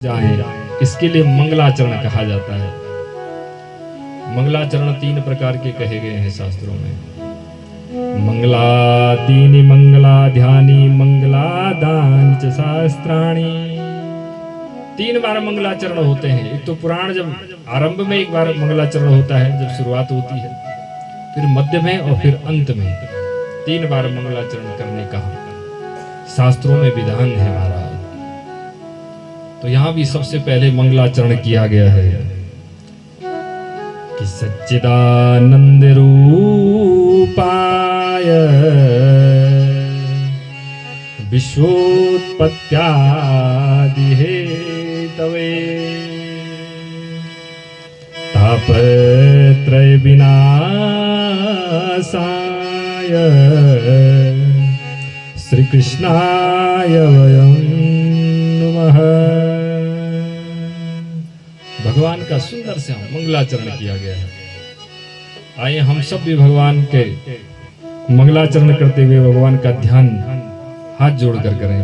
जाएं, इसके लिए मंगलाचरण कहा जाता है। मंगलाचरण 3 प्रकार के कहे गए हैं शास्त्रों में। मंगलादीनि मंगलाध्यानि मंगलादानि च शास्त्राणि। 3 बार मंगलाचरण होते हैं। एक तो पुराण जब आरंभ में एक बार मंगलाचरण होता है, जब शुरुआत होती है, फिर मध्य में और फिर अंत में 3 बार मंगलाचरण करने का शास्त्रों में विधान है महाराज। तो यहां भी सबसे पहले मंगलाचरण किया गया है कि सच्चिदानंद रूपाय विश्वोत्पत्त्यादि हेतवे तापत्रय विनाशाय श्री कृष्णाय वयं नमः। भगवान का सुंदर से मंगलाचरण किया गया है। आइए हम सब भी भगवान के मंगलाचरण करते हुए भगवान का ध्यान हाथ जोड़कर करें।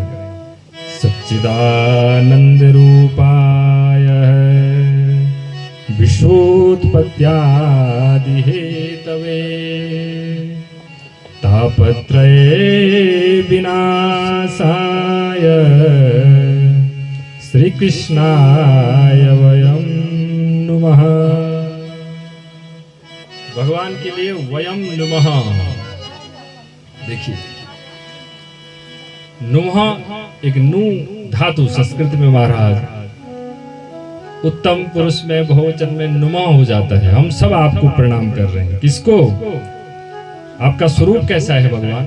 सच्चिदानंद रूपाय विश्वोत्पत्त्यादि हेतवे तापत्रय विनाशाय श्री कृष्णाय वयं नुमः। भगवान के लिए वयं नुमः। देखिए, नुमः एक नु धातु संस्कृत में महाराज उत्तम पुरुष में बहुवचन में नुमः हो जाता है। हम सब आपको प्रणाम कर रहे हैं। किसको? आपका स्वरूप कैसा है भगवान?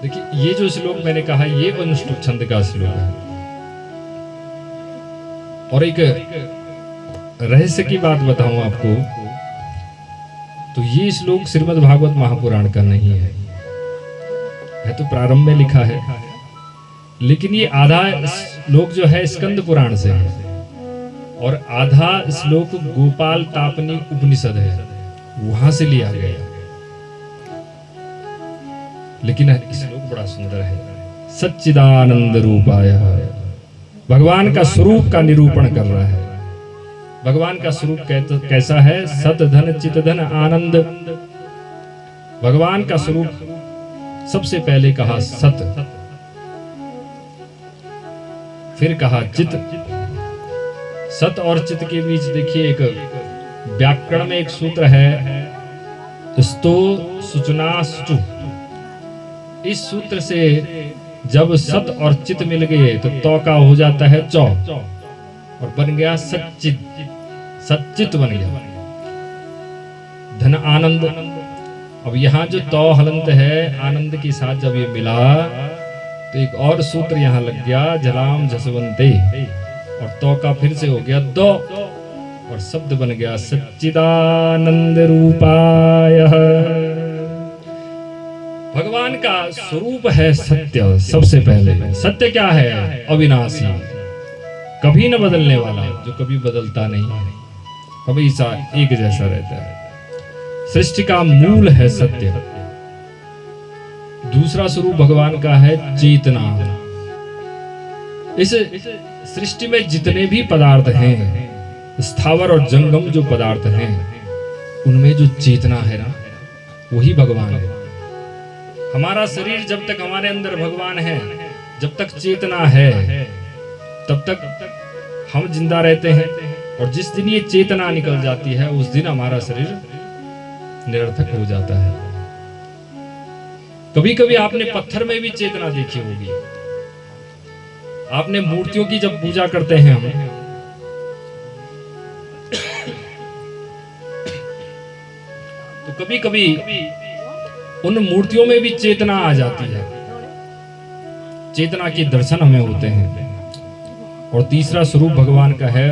देखिए, ये जो श्लोक मैंने कहा, ये अनुष्टुप छंद का श्लोक है। और एक रहस्य की बात बताऊं आपको, तो ये श्लोक श्रीमद् भागवत महापुराण का नहीं है तो प्रारंभ में लिखा है, लेकिन ये आधा श्लोक जो है स्कंद पुराण से है और आधा श्लोक गोपाल तापनी उपनिषद है, वहां से लिया गया। लेकिन श्लोक बड़ा सुंदर है। सच्चिदानंद रूपाय, भगवान का स्वरूप का निरूपण कर रहा है। भगवान का स्वरूप कैसा है? सत धन चित धन आनंद। भगवान का स्वरूप सबसे पहले कहा सत, फिर कहा चित। सत और चित के बीच देखिए, एक व्याकरण में एक सूत्र है, स्तो सुचना सुचु। इस सूत्र से जब सत और चित मिल गए तो का हो जाता है चौ और बन गया सच्चित। सच्चित बन गया। धन आनंद। अब यहाँ जो तो हलंत है, आनंद के साथ जब ये मिला तो एक और सूत्र यहाँ लग गया, जलाम जसवंते, और तो का फिर से हो गया दो और शब्द बन गया सच्चिदानंद रूपाय। भगवान का स्वरूप है सत्य। सबसे पहले सत्य क्या है? अविनाशी, कभी न बदलने वाला, जो कभी बदलता नहीं है, हमेशा एक जैसा रहता है। सृष्टि का मूल है सत्य। दूसरा स्वरूप भगवान का है चेतना। इस सृष्टि में जितने भी पदार्थ हैं, स्थावर और जंगम जो पदार्थ हैं, उनमें जो चेतना है ना, वही भगवान है। हमारा शरीर जब तक हमारे अंदर भगवान है, जब तक चेतना है, तब तक हम जिंदा रहते हैं। और जिस दिन ये चेतना निकल जाती है, उस दिन हमारा शरीर निरर्थक हो जाता है। कभी कभी आपने पत्थर में भी चेतना देखी होगी। आपने मूर्तियों की जब पूजा करते हैं हम, तो कभी कभी उन मूर्तियों में भी चेतना आ जाती है। चेतना के दर्शन हमें होते हैं। और तीसरा स्वरूप भगवान का है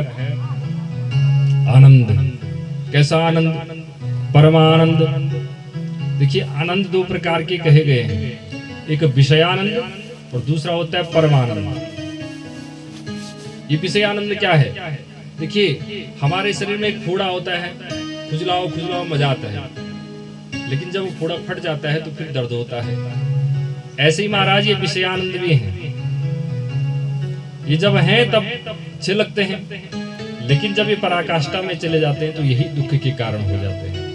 आनंद। कैसा आनंद? परमानंद। देखिए, आनंद 2 प्रकार के कहे गए हैं, एक विषयानंद और दूसरा होता है परमानंद। ये विषयानंद क्या है? देखिए, हमारे शरीर में एक फोड़ा होता है, खुजलाओ खुजलाओ मजा आता है, लेकिन जब वो फोड़ा फट जाता है तो फिर दर्द होता है। ऐसे ही महाराज ये विषयानंद भी है। ये जब हैं तब अच्छे लगते हैं, लेकिन जब ये पराकाष्ठा में चले जाते हैं तो यही दुख के कारण हो जाते हैं।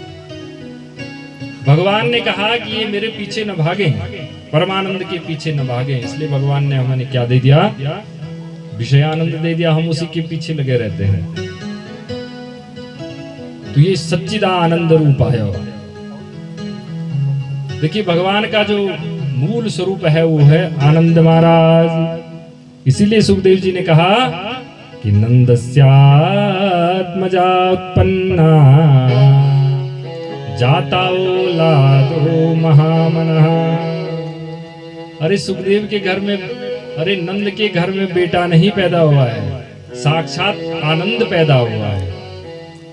भगवान ने कहा कि ये मेरे पीछे न भागे, परमानंद के पीछे न भागे, इसलिए भगवान ने हमें क्या दे दिया? विषयानंद दे दिया। हम उसी के पीछे लगे रहते हैं। तो ये सच्चिदानंद रूप है। देखिए भगवान का जो मूल स्वरूप है वो है आनंद महाराज। इसीलिए सुखदेव जी ने कहा कि नंदस्यात्मजा उत्पन्ना जाता ओलादो महामनः। अरे सुखदेव के घर में, अरे नंद के घर में बेटा नहीं पैदा हुआ है, साक्षात आनंद पैदा हुआ है।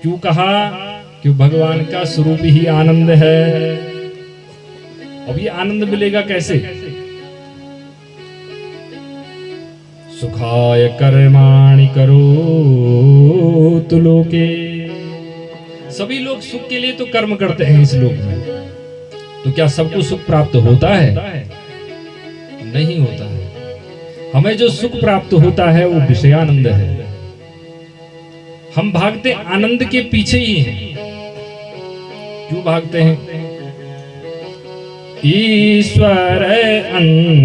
क्यों कहा? क्यों भगवान का स्वरूप ही आनंद है। अब ये आनंद मिलेगा कैसे? सुखाय कर्माणि करोतु लोके। सभी लोग सुख के लिए तो कर्म करते हैं इस लोक में, तो क्या सबको सुख प्राप्त होता है? नहीं होता है। हमें जो सुख प्राप्त होता है वो विषयानंद है। हम भागते आनंद के पीछे ही हैं। क्यों भागते हैं? ईश्वर